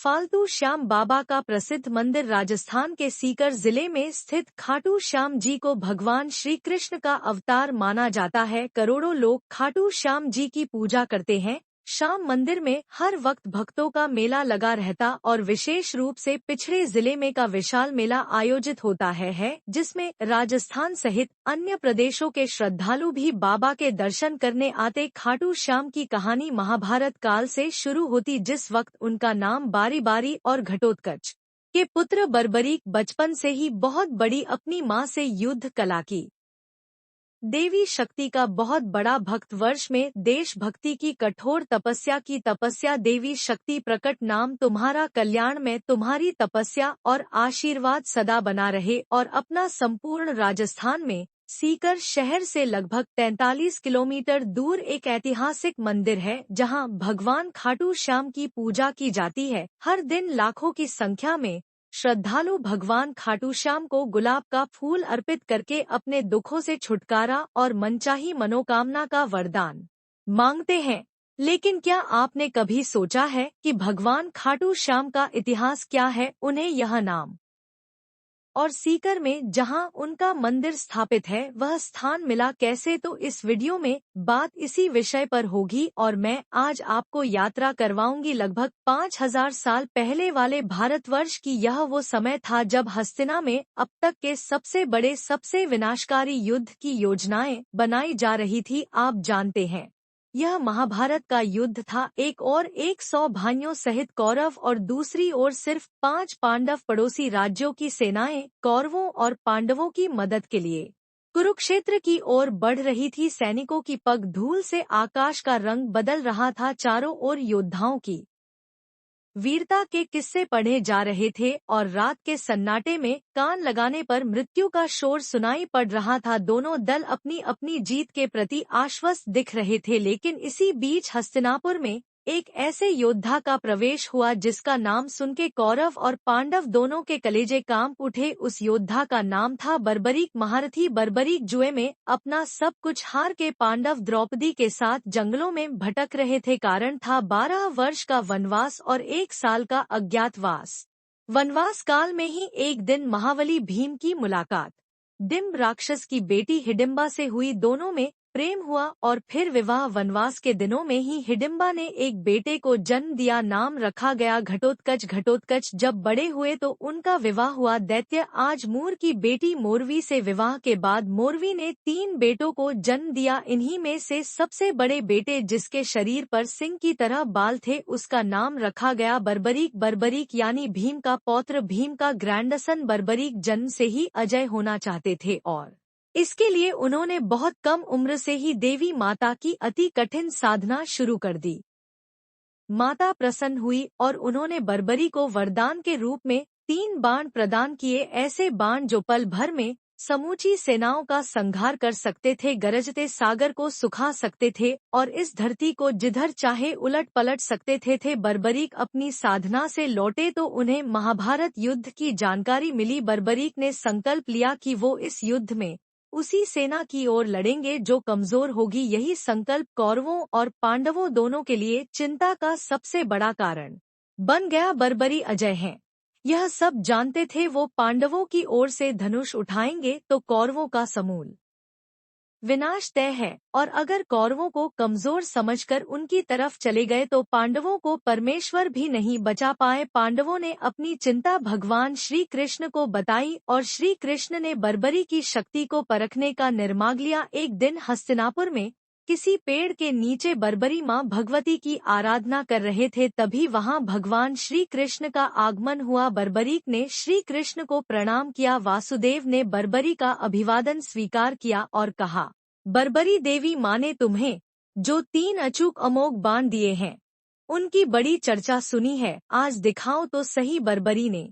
फालतू श्याम बाबा का प्रसिद्ध मंदिर राजस्थान के सीकर जिले में स्थित खाटू श्याम जी को भगवान श्री कृष्ण का अवतार माना जाता है। करोड़ों लोग खाटू श्याम जी की पूजा करते हैं। श्याम मंदिर में हर वक्त भक्तों का मेला लगा रहता और विशेष रूप से पिछड़े जिले में का विशाल मेला आयोजित होता है जिसमें राजस्थान सहित अन्य प्रदेशों के श्रद्धालु भी बाबा के दर्शन करने आते। खाटू श्याम की कहानी महाभारत काल से शुरू होती, जिस वक्त उनका नाम बारी बारी और घटोत्कच के पुत्र बर्बरीक बचपन से ही बहुत बड़ी अपनी मां से युद्ध कला की देवी शक्ति का बहुत बड़ा भक्त। वर्ष में देशभक्ति की कठोर तपस्या देवी शक्ति प्रकट, नाम तुम्हारा कल्याण में तुम्हारी तपस्या और आशीर्वाद सदा बना रहे। और अपना संपूर्ण राजस्थान में सीकर शहर से लगभग 43 किलोमीटर दूर एक ऐतिहासिक मंदिर है जहां भगवान खाटू श्याम की पूजा की जाती है। हर दिन लाखों की संख्या में श्रद्धालु भगवान खाटू श्याम को गुलाब का फूल अर्पित करके अपने दुखों से छुटकारा और मनचाही मनोकामना का वरदान मांगते हैं। लेकिन क्या आपने कभी सोचा है कि भगवान खाटू श्याम का इतिहास क्या है? उन्हें यह नाम और सीकर में जहां उनका मंदिर स्थापित है वह स्थान मिला कैसे? तो इस वीडियो में बात इसी विषय पर होगी और मैं आज आपको यात्रा करवाऊंगी लगभग 5000 साल पहले वाले भारतवर्ष की। यह वो समय था जब हस्तिना में अब तक के सबसे बड़े सबसे विनाशकारी युद्ध की योजनाएं बनाई जा रही थी। आप जानते हैं यह महाभारत का युद्ध था। एक और 100 भाइयों सहित कौरव और दूसरी ओर सिर्फ 5 पांडव। पड़ोसी राज्यों की सेनाएं कौरवों और पांडवों की मदद के लिए कुरुक्षेत्र की ओर बढ़ रही थी। सैनिकों की पग धूल से आकाश का रंग बदल रहा था। चारों ओर योद्धाओं की वीरता के किस्से पढ़े जा रहे थे और रात के सन्नाटे में कान लगाने पर मृत्यु का शोर सुनाई पड़ रहा था। दोनों दल अपनी अपनी जीत के प्रति आश्वस्त दिख रहे थे। लेकिन इसी बीच हस्तिनापुर में एक ऐसे योद्धा का प्रवेश हुआ जिसका नाम सुनके कौरव और पांडव दोनों के कलेजे कांप उठे। उस योद्धा का नाम था बर्बरीक। महारथी बर्बरीक जुए में अपना सब कुछ हार के पांडव द्रौपदी के साथ जंगलों में भटक रहे थे। कारण था 12 वर्ष का वनवास और 1 साल का अज्ञातवास। वनवास काल में ही एक दिन महाबली भीम की मुलाकात डिम्ब राक्षस की बेटी हिडिंबा से हुई। दोनों में प्रेम हुआ और फिर विवाह। वनवास के दिनों में ही हिडिंबा ने एक बेटे को जन्म दिया। नाम रखा गया घटोत्कच। घटोत्कच जब बड़े हुए तो उनका विवाह हुआ दैत्य आजमूर की बेटी मोरवी से। विवाह के बाद मोरवी ने 3 बेटों को जन्म दिया। इन्हीं में से सबसे बड़े बेटे जिसके शरीर पर सिंह की तरह बाल थे उसका नाम रखा गया बर्बरीक। बर्बरीक यानी भीम का पौत्र। भीम का ग्रैंडसन बर्बरीक जन्म से ही अजय होना चाहते थे और इसके लिए उन्होंने बहुत कम उम्र से ही देवी माता की अति कठिन साधना शुरू कर दी। माता प्रसन्न हुई और उन्होंने बर्बरी को वरदान के रूप में 3 बाण प्रदान किए। ऐसे बाण जो पल भर में समूची सेनाओं का संहार कर सकते थे, गरजते सागर को सुखा सकते थे और इस धरती को जिधर चाहे उलट पलट सकते थे। बर्बरीक अपनी साधना से लौटे तो उन्हें महाभारत युद्ध की जानकारी मिली। बर्बरीक ने संकल्प लिया कि वो इस युद्ध में उसी सेना की ओर लड़ेंगे जो कमजोर होगी। यही संकल्प कौरवों और पांडवों दोनों के लिए चिंता का सबसे बड़ा कारण बन गया। बर्बरी अजय हैं, यह सब जानते थे। वो पांडवों की ओर से धनुष उठाएंगे तो कौरवों का समूल विनाश तय है और अगर कौरवों को कमजोर समझकर उनकी तरफ चले गए तो पांडवों को परमेश्वर भी नहीं बचा पाए। पांडवों ने अपनी चिंता भगवान श्री कृष्ण को बताई और श्री कृष्ण ने बर्बरी की शक्ति को परखने का निर्माग लिया। एक दिन हस्तिनापुर में किसी पेड़ के नीचे बर्बरी मां भगवती की आराधना कर रहे थे। तभी वहां भगवान श्री कृष्ण का आगमन हुआ। बर्बरीक ने श्री कृष्ण को प्रणाम किया। वासुदेव ने बर्बरी का अभिवादन स्वीकार किया और कहा, बर्बरी देवी मां ने तुम्हें जो 3 अचूक अमोघ बाण दिए हैं उनकी बड़ी चर्चा सुनी है, आज दिखाओ तो सही। बर्बरी ने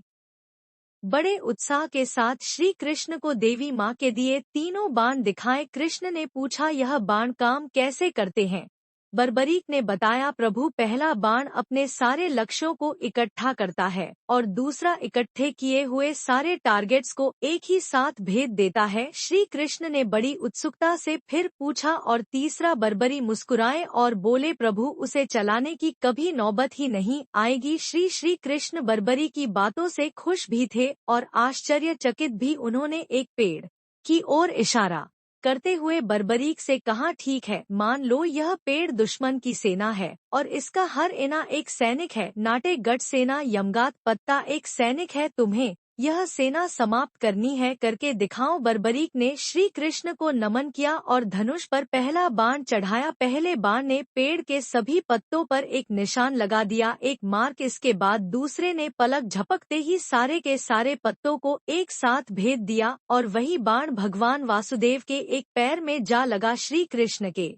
बड़े उत्साह के साथ श्री कृष्ण को देवी मां के दिए तीनों बाण दिखाए। कृष्ण ने पूछा, यह बाण काम कैसे करते हैं? बर्बरीक ने बताया, प्रभु पहला बाण अपने सारे लक्ष्यों को इकट्ठा करता है और दूसरा इकट्ठे किए हुए सारे टारगेट्स को एक ही साथ भेद देता है। श्री कृष्ण ने बड़ी उत्सुकता से फिर पूछा और तीसरा? बर्बरी मुस्कुराए और बोले, प्रभु उसे चलाने की कभी नौबत ही नहीं आएगी। श्री कृष्ण बर्बरी की बातों से खुश भी थे और आश्चर्यचकित भी। उन्होंने एक पेड़ की ओर इशारा करते हुए बर्बरीक से कहा, ठीक है, मान लो यह पेड़ दुश्मन की सेना है और इसका हर इना एक सैनिक है। नाटे गढ़ सेना यमगात पत्ता एक सैनिक है, तुम्हें यह सेना समाप्त करनी है, करके दिखाओ। बर्बरीक ने श्री कृष्ण को नमन किया और धनुष पर पहला बाण चढ़ाया। पहले बाण ने पेड़ के सभी पत्तों पर एक निशान लगा दिया, एक मार्क। इसके बाद दूसरे ने पलक झपकते ही सारे के सारे पत्तों को एक साथ भेद दिया और वही बाण भगवान वासुदेव के एक पैर में जा लगा। श्री कृष्ण के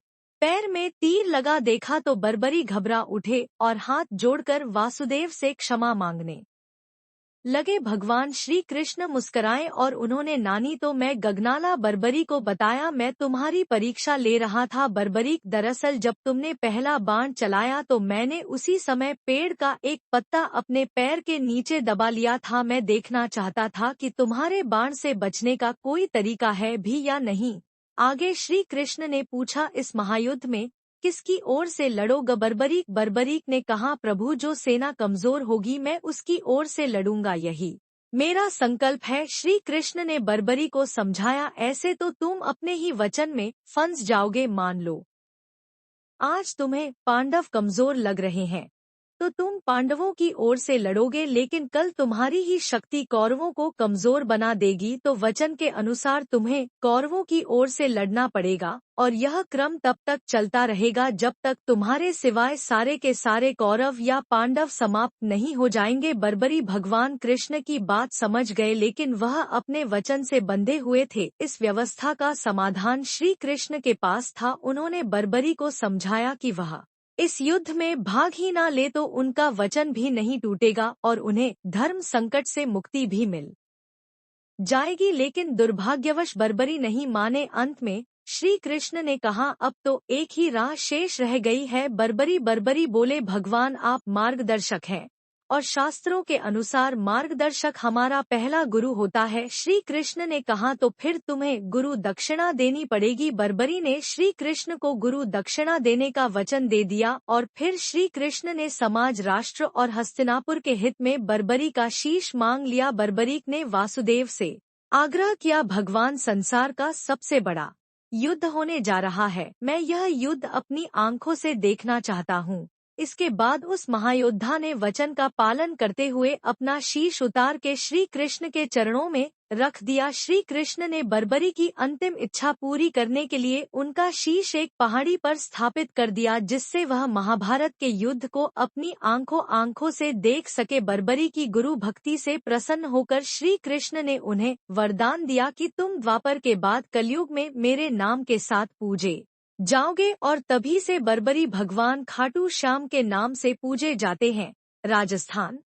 पैर में तीर लगा देखा तो बर्बरी घबरा उठे और हाथ जोड़कर वासुदेव से क्षमा मांगने लगे। भगवान श्री कृष्ण मुस्कराए और उन्होंने, नानी तो मैं गगनाला बर्बरी को बताया, मैं तुम्हारी परीक्षा ले रहा था। बर्बरीक, दरअसल जब तुमने पहला बाण चलाया तो मैंने उसी समय पेड़ का एक पत्ता अपने पैर के नीचे दबा लिया था। मैं देखना चाहता था कि तुम्हारे बाण से बचने का कोई तरीका है भी या नहीं। आगे श्री कृष्ण ने पूछा, इस महायुद्ध में किसकी ओर से लड़ोगे? बर्बरीक ने कहा, प्रभु जो सेना कमजोर होगी मैं उसकी ओर से लड़ूंगा, यही मेरा संकल्प है। श्री कृष्ण ने बर्बरी को समझाया, ऐसे तो तुम अपने ही वचन में फंस जाओगे। मान लो आज तुम्हें पांडव कमजोर लग रहे हैं तो तुम पांडवों की ओर से लड़ोगे, लेकिन कल तुम्हारी ही शक्ति कौरवों को कमजोर बना देगी, तो वचन के अनुसार तुम्हें कौरवों की ओर से लड़ना पड़ेगा। और यह क्रम तब तक चलता रहेगा जब तक तुम्हारे सिवाय सारे के सारे कौरव या पांडव समाप्त नहीं हो जाएंगे। बर्बरी भगवान कृष्ण की बात समझ गए, लेकिन वह अपने वचन से बंधे हुए थे। इस व्यवस्था का समाधान श्री कृष्ण के पास था। उन्होंने बर्बरी को समझाया कि वह इस युद्ध में भाग ही ना ले तो उनका वचन भी नहीं टूटेगा और उन्हें धर्म संकट से मुक्ति भी मिल जाएगी। लेकिन दुर्भाग्यवश बर्बरी नहीं माने। अंत में श्री कृष्ण ने कहा, अब तो एक ही राह शेष रह गई है। बर्बरी बोले, भगवान आप मार्गदर्शक हैं और शास्त्रों के अनुसार मार्गदर्शक हमारा पहला गुरु होता है। श्री कृष्ण ने कहा, तो फिर तुम्हें गुरु दक्षिणा देनी पड़ेगी। बर्बरी ने श्री कृष्ण को गुरु दक्षिणा देने का वचन दे दिया और फिर श्री कृष्ण ने समाज, राष्ट्र और हस्तिनापुर के हित में बर्बरी का शीश मांग लिया। बर्बरीक ने वासुदेव से आग्रह किया, भगवान संसार का सबसे बड़ा युद्ध होने जा रहा है, मैं यह युद्ध अपनी आंखों से देखना चाहता हूँ। इसके बाद उस महायोद्धा ने वचन का पालन करते हुए अपना शीश उतार के श्री कृष्ण के चरणों में रख दिया। श्री कृष्ण ने बर्बरी की अंतिम इच्छा पूरी करने के लिए उनका शीश एक पहाड़ी पर स्थापित कर दिया, जिससे वह महाभारत के युद्ध को अपनी आंखों से देख सके। बर्बरी की गुरु भक्ति से प्रसन्न होकर श्री कृष्ण ने उन्हें वरदान दिया कि तुम द्वापर के बाद कलयुग में मेरे नाम के साथ पूजे जाओगे, और तभी से बर्बरी भगवान खाटू श्याम के नाम से पूजे जाते हैं। राजस्थान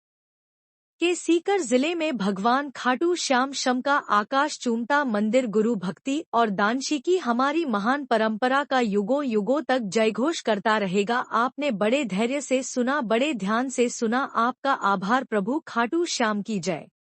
के सीकर जिले में भगवान खाटू श्याम शम का आकाश चूमता मंदिर गुरु भक्ति और दानशी की हमारी महान परंपरा का युगों युगों तक जयघोष करता रहेगा। आपने बड़े धैर्य से सुना, बड़े ध्यान से सुना। आपका आभार। प्रभु खाटू श्याम की जय।